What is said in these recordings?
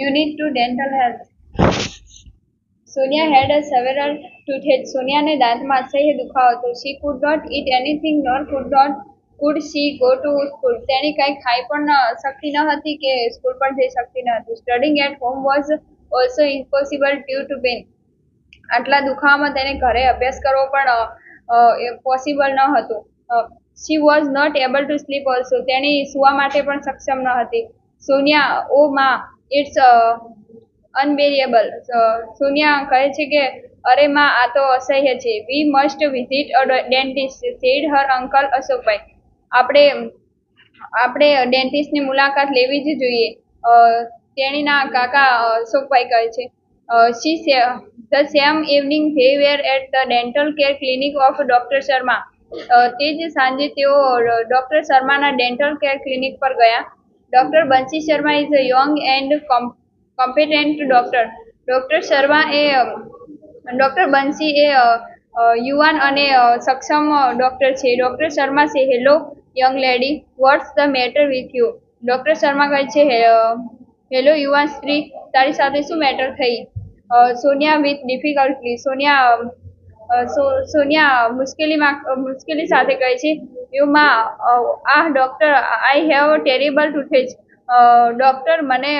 Unit to dental health. Sonia had a several toothaches. સોનિયાને દાંતમાં અસહ્ય દુખાવો હતો. She could not eat anything nor could she go to school. તેણી કંઈ ખાઈ પણ શકતી ન હતી કે સ્કૂલ પણ જઈ શકતી ન હતી. Studying at home was also impossible due to pain. આટલા દુખાવામાં તેને ઘરે અભ્યાસ કરવો પણ પોસિબલ ન હતું. She was not able to sleep also. તેણી સુવા માટે પણ સક્ષમ ન હતી. સોનિયા, ઓ માં, ઇટ્સ અનબેરિયેબલ. સોનિયા કહે છે કે અરે માં, આ તો અસહ્ય છે. We must visit a dentist, said her uncle Ashokbhai. આપણે ડેન્ટિસ્ટની મુલાકાત લેવી જ જોઈએ, તેણીના કાકા અશોકભાઈ કહે છે. The same evening they were at the dental care clinic of Dr. Sharma. તે જ સાંજે તેઓ ડોક્ટર શર્માના ડેન્ટલ કેર ક્લિનિક પર ગયા. Doctor Bansi Sharma is a young and competent doctor. Doctor Bansi એ યુવાન અને સક્ષમ ડોક્ટર છે. ડોક્ટર શર્મા છે, hello young lady, what's the matter with you. Doctor Sharma કહે છે, હેલો યુવાન સ્ત્રી, તારી સાથે શું મેટર થઈ? સોનિયા વિથ ડિફિકલ્ટલી. સોનિયા મુશ્કેલી સાથે કહે છે, યુ માં, doctor, I have terrible toothache. Doctor, મને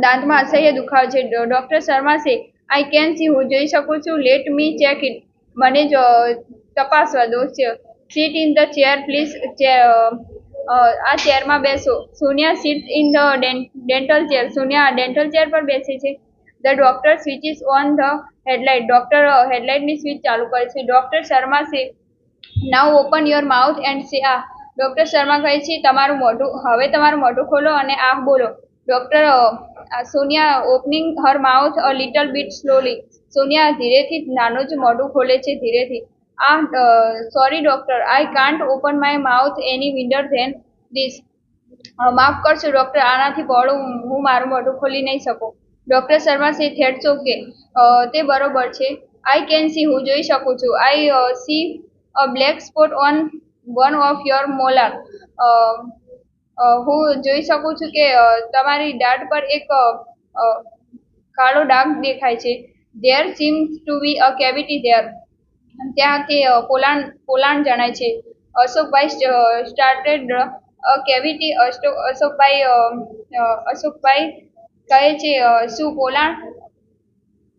દાંતમાં અસહ્ય દુખાવો છે. ડોક્ટર શર્મા છે, આઈ કેન સી, હું જોઈ શકું છું. લેટ મી ચેક ઇટ, મને તપાસવા દો. Sit in the chair please. આ ચેરમાં બેસો. Sonia sits in the dental chair. Sonia dental chair પર બેસે છે. The doctor switches on the headlight. Doctor હેડલાઇટની સ્વિચ ચાલુ કરે છે. ડોક્ટર શર્મા છે, now open your mouth and say ah. Doctor Sharma કહે છે, હવે તમારું મોઢું ખોલો અને આહ બોલો. Doctor Sonia opening her mouth a little bit slowly. Sonia ધીરેથી નાનું જ મોઢું ખોલે છે, ધીરેથી. Sorry doctor, I can't open my mouth any wider than this. માફ કરશો ડોક્ટર, આનાથી પહોળું હું મારું મોઢું ખોલી નહીં શકું. ડોક્ટર શર્મા છે, ધેટ્સ ઓકે, તે બરોબર છે. આઈ કેન સી, હું જોઈ શકું છું. I see a black spot on one of your molar. હું જોઈ શકું છું કે તમારી દાઢ પર એક કાળો ડાઘ દેખાય છે. There seems to be a cavity there. ત્યાં તે પોલાણ જણાય છે. અશોકભાઈ સ્ટાર્ટેડ અ કેવિટી. અશોકભાઈ કહે છે, શું પોલાણ?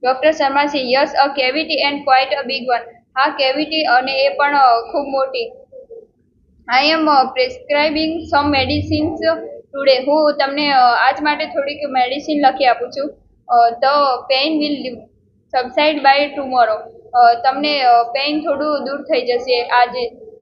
ડોક્ટર શર્મા છે, yes, a cavity and quite a big one. હા, કેવિટી અને એ પણ ખૂબ મોટી. I am prescribing some medicines today. હું તમને આજ માટે થોડીક મેડિસિન લખી આપું છું. The pain will subside by tomorrow. તમને પેઇન થોડું દૂર થઈ જશે આજે.